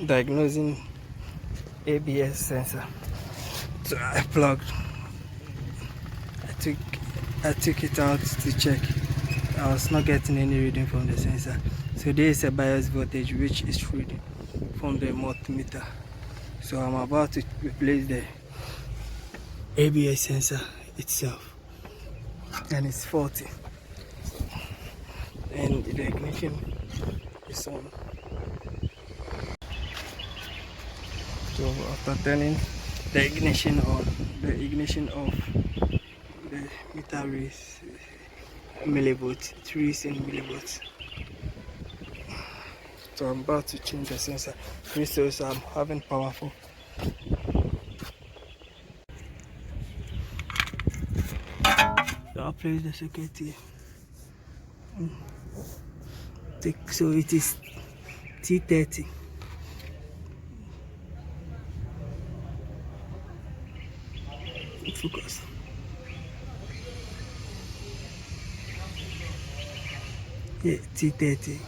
Diagnosing ABS sensor. So I plugged. I took it out to check. I was not getting any reading from the sensor. So there is a bias voltage which is reading from the multimeter. So I'm about to replace the ABS sensor itself, and it's faulty. And the ignition is on. So after turning the ignition on, the ignition off, the meter reads millivolts. It reads in millivolts. So I'm about to change the sensor. So I'm having powerful. So I'll place the socket here. So it is T30. Focus. Yeah, T30.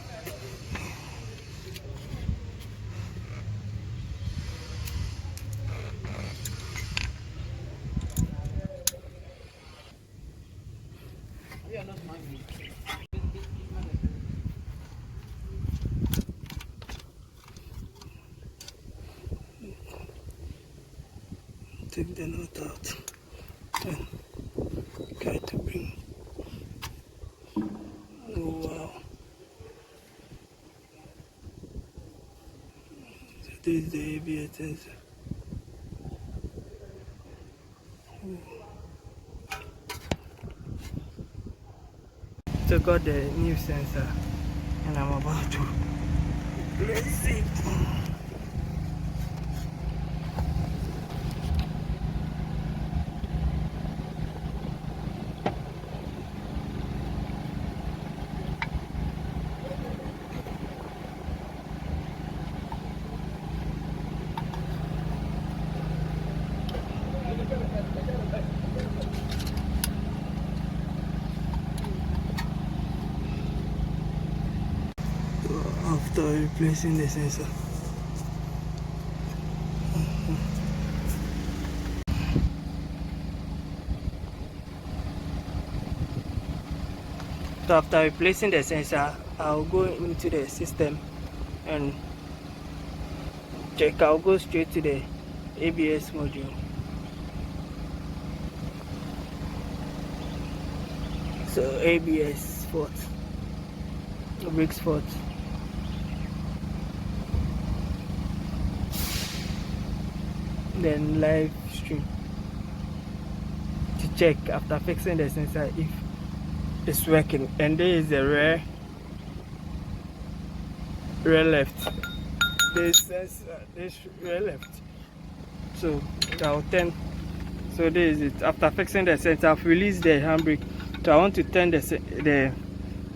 Take the knot out and try to bring. Oh wow! So this is the ABS sensor. So got the new sensor, and I'm about to place it. After replacing the sensor, so after replacing the sensor, I'll go into the system and check. I'll go straight to the ABS module. So ABS fault, brakes fault. Then live stream to check after fixing the sensor if it's working. And there is a rear left. This rear left. So I'll turn. So this is it. After fixing the sensor, I've released the handbrake. So I want to turn the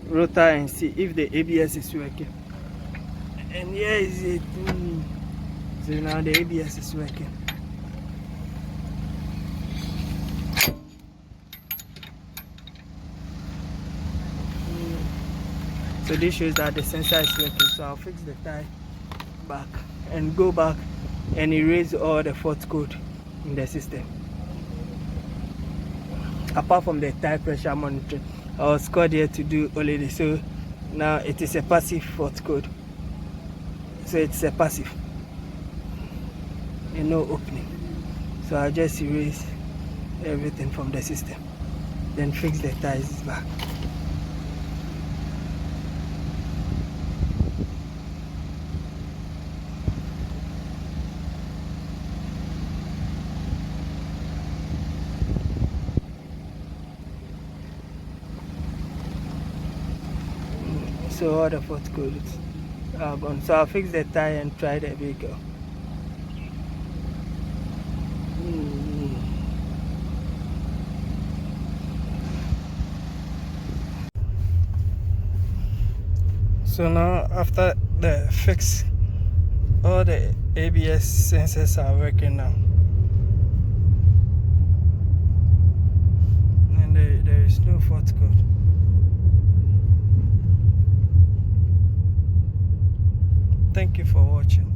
rotor and see if the ABS is working. And here is it. So now the ABS is working. So this shows that the sensor is working. So I'll fix the tie back and go back and erase all the fault code in the system. Apart from the tire pressure monitoring, I was called here to do only this. So now it is a passive fault code. So it's a passive and no opening. So I'll just erase everything from the system, then fix the tires back. So all the fault codes are gone. So I'll fix the tire and try the vehicle. So now after the fix, all the ABS sensors are working now. And there is no fault code. Thank you for watching.